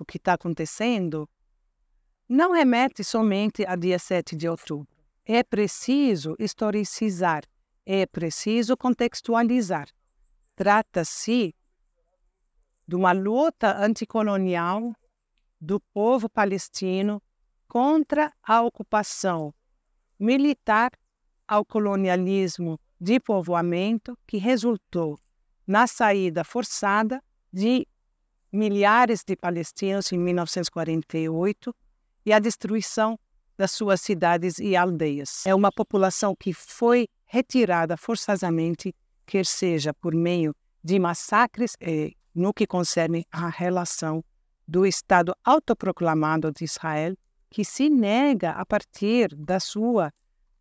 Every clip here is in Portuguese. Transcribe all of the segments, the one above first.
histórico que está acontecendo não remete somente a dia 7 de outubro. É preciso historicizar, é preciso contextualizar. Trata-se de uma luta anticolonial do povo palestino contra a ocupação militar ao colonialismo de povoamento que resultou na saída forçada de milhares de palestinos em 1948 e a destruição das suas cidades e aldeias. É uma população que foi retirada forçosamente, quer seja por meio de massacres, no que concerne à relação do Estado autoproclamado de Israel, que se nega a partir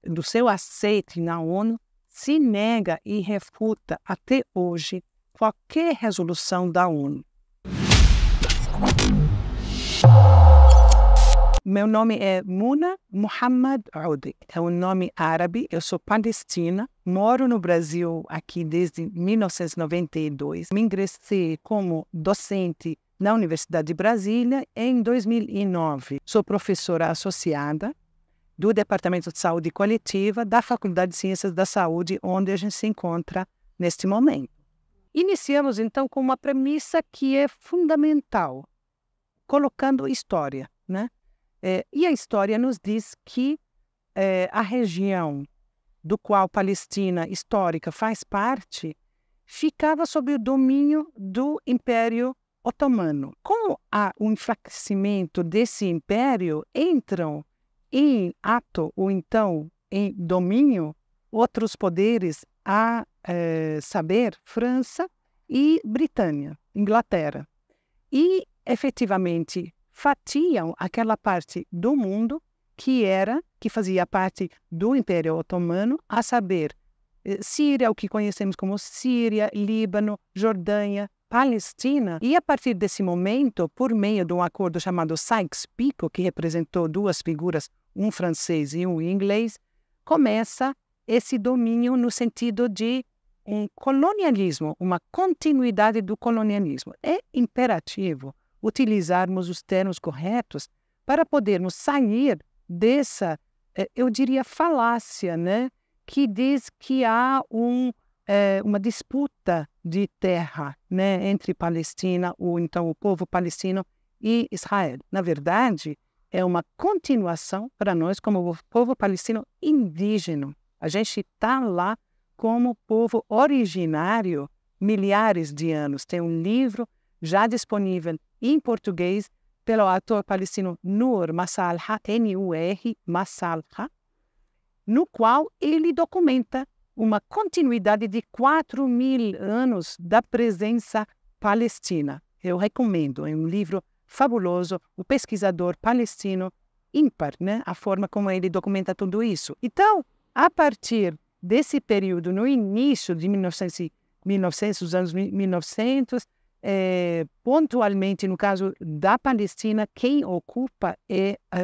do seu aceite na ONU, se nega e refuta até hoje qualquer resolução da ONU. Meu nome é Muna Muhammad Audi, é um nome árabe, eu sou palestina, moro no Brasil aqui desde 1992. Me ingressei como docente na Universidade de Brasília em 2009. Sou professora associada do Departamento de Saúde Coletiva da Faculdade de Ciências da Saúde, onde a gente se encontra neste momento. Iniciamos, então, com uma premissa que é fundamental, colocando história, né? E a história nos diz que a região do qual Palestina histórica faz parte ficava sob o domínio do Império Otomano. Com o enfraquecimento desse império, entram em ato, ou então em domínio, outros poderes, a saber, França e Britânia, Inglaterra. E, efetivamente, fatiam aquela parte do mundo que fazia parte do Império Otomano, a saber, Síria, o que conhecemos como Síria, Líbano, Jordânia, Palestina. E a partir desse momento, por meio de um acordo chamado Sykes-Picot, que representou duas figuras, um francês e um inglês, começa esse domínio no sentido de um colonialismo, uma continuidade do colonialismo. É imperativo utilizarmos os termos corretos para podermos sair dessa, eu diria, falácia, né? Que diz que há uma disputa de terra, né? Entre Palestina, ou então o povo palestino e Israel. Na verdade, é uma continuação para nós como povo palestino indígena. A gente está lá como povo originário milhares de anos. Tem um livro já disponível em português pelo autor palestino Nur Masalha, N-U-R, Masalha, no qual ele documenta uma continuidade de 4.000 anos da presença palestina. Eu recomendo, é um livro fabuloso, o pesquisador palestino ímpar, né? A forma como ele documenta tudo isso. Então, a partir desse período, no início de 1900 os anos 1900, pontualmente, no caso da Palestina, quem ocupa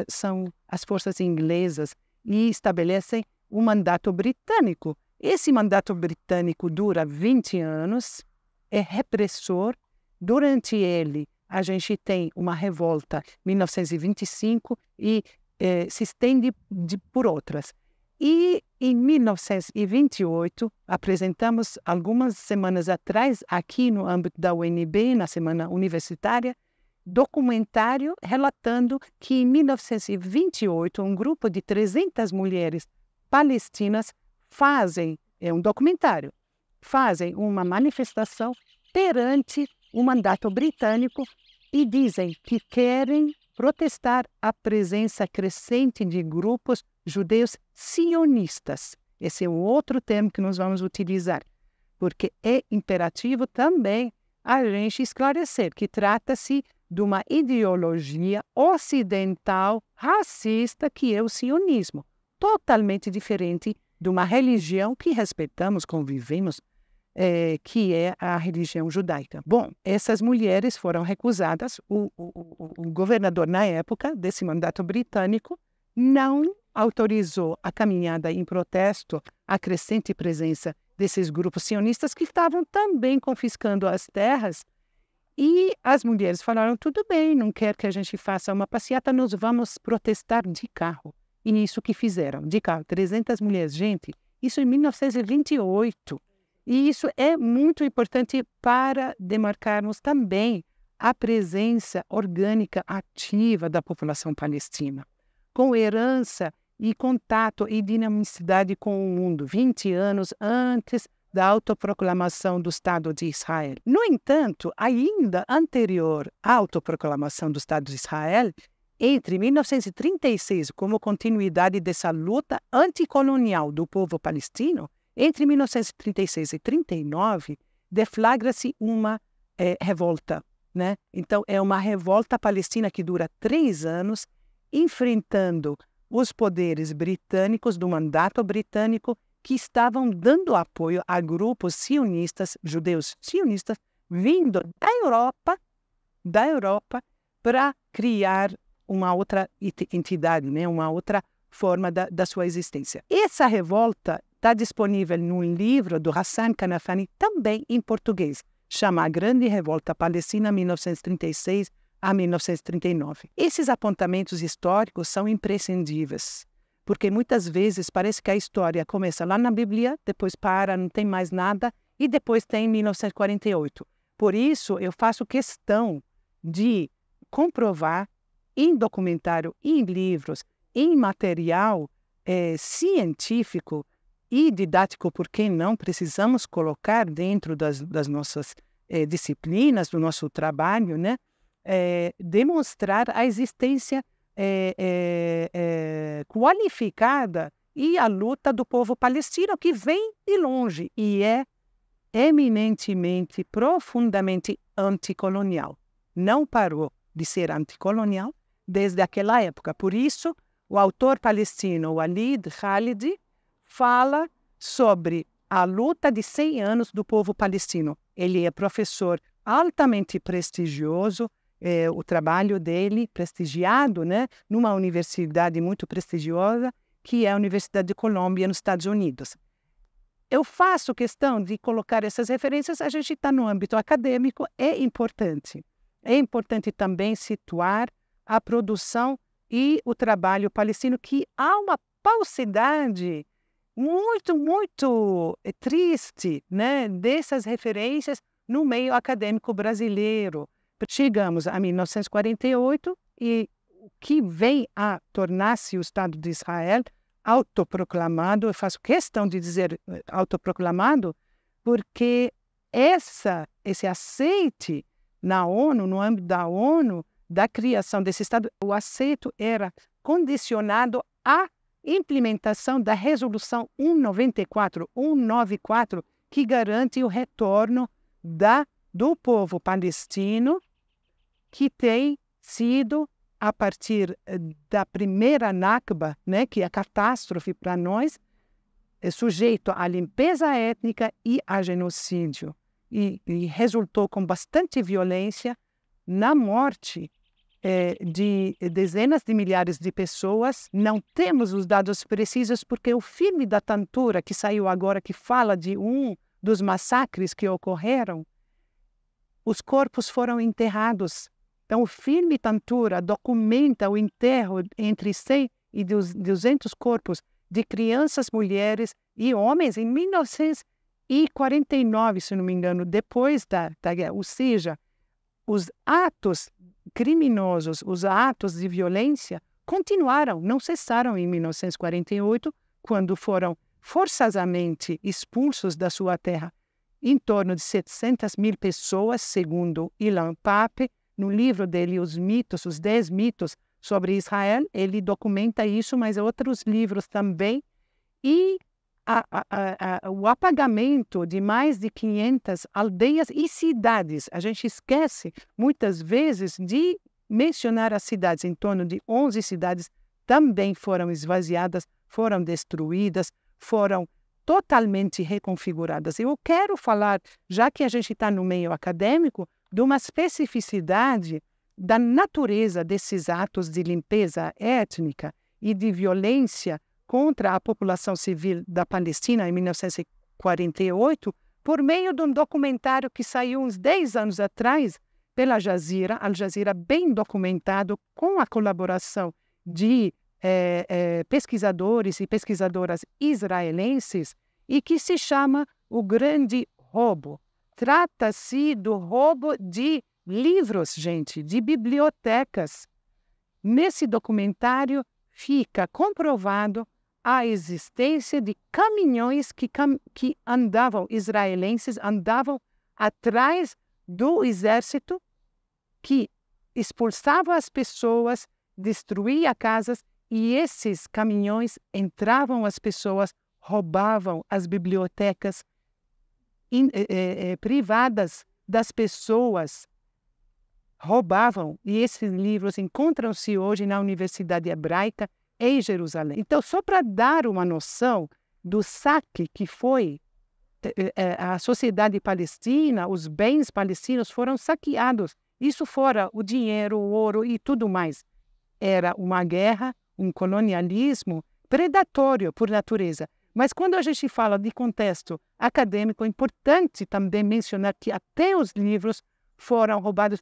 são as forças inglesas e estabelecem um mandato britânico. Esse mandato britânico dura 20 anos, é repressor. Durante ele, a gente tem uma revolta em 1925 e se estende por outras. E em 1928, apresentamos algumas semanas atrás, aqui no âmbito da UNB, na Semana Universitária, documentário relatando que em 1928 um grupo de 300 mulheres palestinas fazem uma manifestação perante o mandato britânico e dizem que querem protestar a presença crescente de grupos judeus sionistas. Esse é um outro termo que nós vamos utilizar, porque é imperativo também a gente esclarecer que trata-se de uma ideologia ocidental racista que é o sionismo, totalmente diferente de uma religião que respeitamos, convivemos, que é a religião judaica. Bom, essas mulheres foram recusadas. O governador, na época, desse mandato britânico, não autorizou a caminhada em protesto à crescente presença desses grupos sionistas que estavam também confiscando as terras E as mulheres falaram, tudo bem, não quer que a gente faça uma passeata, nós vamos protestar de carro. E isso que fizeram, de carro, 300 mulheres. Gente, isso em 1928. E isso é muito importante para demarcarmos também a presença orgânica ativa da população palestina, com herança e contato e dinamicidade com o mundo, 20 anos antes da autoproclamação do Estado de Israel. No entanto, ainda anterior à autoproclamação do Estado de Israel, entre 1936, como continuidade dessa luta anticolonial do povo palestino, entre 1936 e 1939, deflagra-se uma revolta, né? Então, é uma revolta palestina que dura 3 anos, enfrentando os poderes britânicos, do mandato britânico, que estavam dando apoio a grupos sionistas, judeus sionistas, vindo da Europa, para criar uma outra entidade, né? Uma outra forma da sua existência. Essa revolta está disponível num livro do Hassan Kanafani, também em português, chama A Grande Revolta Palestina, 1936 a 1939. Esses apontamentos históricos são imprescindíveis, porque muitas vezes parece que a história começa lá na Bíblia, depois para, não tem mais nada, e depois tem 1948. Por isso, eu faço questão de comprovar em documentário, em livros, em material científico e didático, porque não precisamos colocar dentro das nossas disciplinas, do nosso trabalho, né? Demonstrar a existência qualificada e a luta do povo palestino, que vem de longe e é eminentemente, profundamente anticolonial. Não parou de ser anticolonial desde aquela época. Por isso, o autor palestino Walid Khalidi fala sobre a luta de 100 anos do povo palestino. Ele é professor altamente prestigioso, o trabalho dele prestigiado, né, numa universidade muito prestigiosa, que é a Universidade de Colômbia, nos Estados Unidos. Eu faço questão de colocar essas referências, a gente está no âmbito acadêmico, é importante. É importante também situar a produção e o trabalho palestino, que há uma falsidade muito, muito triste, né, dessas referências no meio acadêmico brasileiro. Chegamos a 1948 e o que vem a tornar-se o Estado de Israel autoproclamado, eu faço questão de dizer autoproclamado, porque esse aceite na ONU, no âmbito da ONU, da criação desse Estado, o aceito era condicionado à implementação da Resolução 194, que garante o retorno do povo palestino, que tem sido, a partir da primeira Nakba, né, que é a catástrofe para nós, sujeito à limpeza étnica e a genocídio. E resultou com bastante violência na morte de dezenas de milhares de pessoas. Não temos os dados precisos, porque o filme da Tantura, que saiu agora, que fala de um dos massacres que ocorreram, os corpos foram enterrados. Então, o filme Tantura documenta o enterro entre 100 e 200 corpos de crianças, mulheres e homens em 1949, se não me engano, depois da guerra. Ou seja, os atos criminosos, os atos de violência continuaram, não cessaram em 1948, quando foram forçosamente expulsos da sua terra em torno de 700 mil pessoas, segundo Ilan Pape. No livro dele, Os 10 mitos sobre Israel, ele documenta isso, mas outros livros também. E o apagamento de mais de 500 aldeias e cidades. A gente esquece, muitas vezes, de mencionar as cidades. Em torno de 11 cidades também foram esvaziadas, foram destruídas, foram totalmente reconfiguradas. Eu quero falar, já que a gente está no meio acadêmico, de uma especificidade da natureza desses atos de limpeza étnica e de violência contra a população civil da Palestina em 1948, por meio de um documentário que saiu uns 10 anos atrás, pela Al Jazeera, bem documentado, com a colaboração de pesquisadores e pesquisadoras israelenses, e que se chama O Grande Roubo. Trata-se do roubo de livros, gente, de bibliotecas. Nesse documentário fica comprovado a existência de caminhões que israelenses andavam atrás do exército, que expulsavam as pessoas, destruía casas, e esses caminhões entravam as pessoas, roubavam as bibliotecas privadas das pessoas, roubavam, e esses livros encontram-se hoje na Universidade Hebraica em Jerusalém. Então, só para dar uma noção do saque que foi a sociedade palestina, os bens palestinos foram saqueados. Isso fora o dinheiro, o ouro e tudo mais. Era uma guerra, um colonialismo predatório por natureza. Mas quando a gente fala de contexto acadêmico, é importante também mencionar que até os livros foram roubados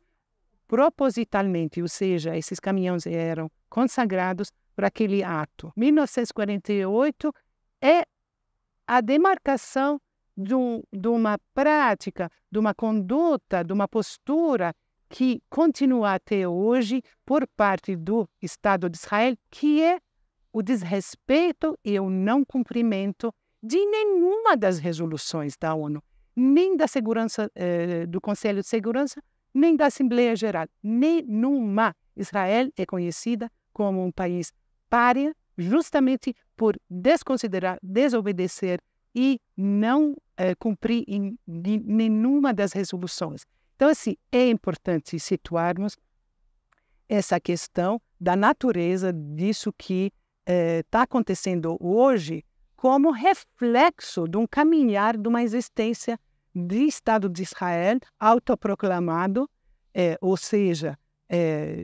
propositalmente, ou seja, esses caminhões eram consagrados para aquele ato. 1948 é a demarcação de uma prática, de uma conduta, de uma postura que continua até hoje por parte do Estado de Israel, que é o desrespeito e o não cumprimento de nenhuma das resoluções da ONU, nem da segurança, do Conselho de Segurança, nem da Assembleia Geral. Nenhuma. Israel é conhecida como um país pária, justamente por desconsiderar, desobedecer e não cumprir em nenhuma das resoluções. Então, assim, é importante situarmos essa questão da natureza disso que está acontecendo hoje como reflexo de um caminhar, de uma existência de Estado de Israel autoproclamado, ou seja,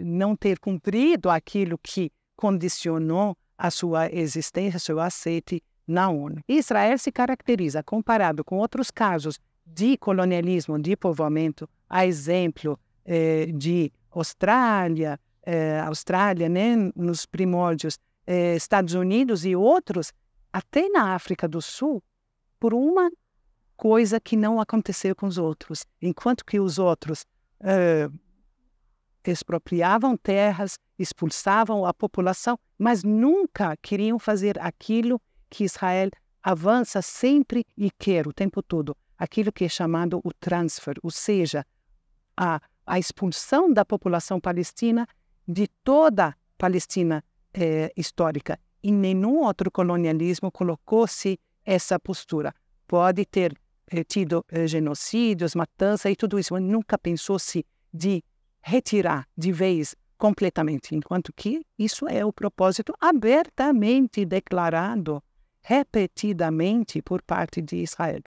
não ter cumprido aquilo que condicionou a sua existência, seu aceite na ONU. Israel se caracteriza, comparado com outros casos de colonialismo, de povoamento, a exemplo de Austrália, né, nos primórdios, Estados Unidos e outros, até na África do Sul, por uma coisa que não aconteceu com os outros. Enquanto que os outros expropriavam terras, expulsavam a população, mas nunca queriam fazer aquilo que Israel avança sempre e quer o tempo todo, aquilo que é chamado o transfer, ou seja, a expulsão da população palestina de toda a Palestina histórica. E nenhum outro colonialismo colocou-se essa postura. Pode ter tido genocídios, matança e tudo isso, mas nunca pensou-se de retirar de vez completamente, enquanto que isso é o propósito abertamente declarado, repetidamente por parte de Israel.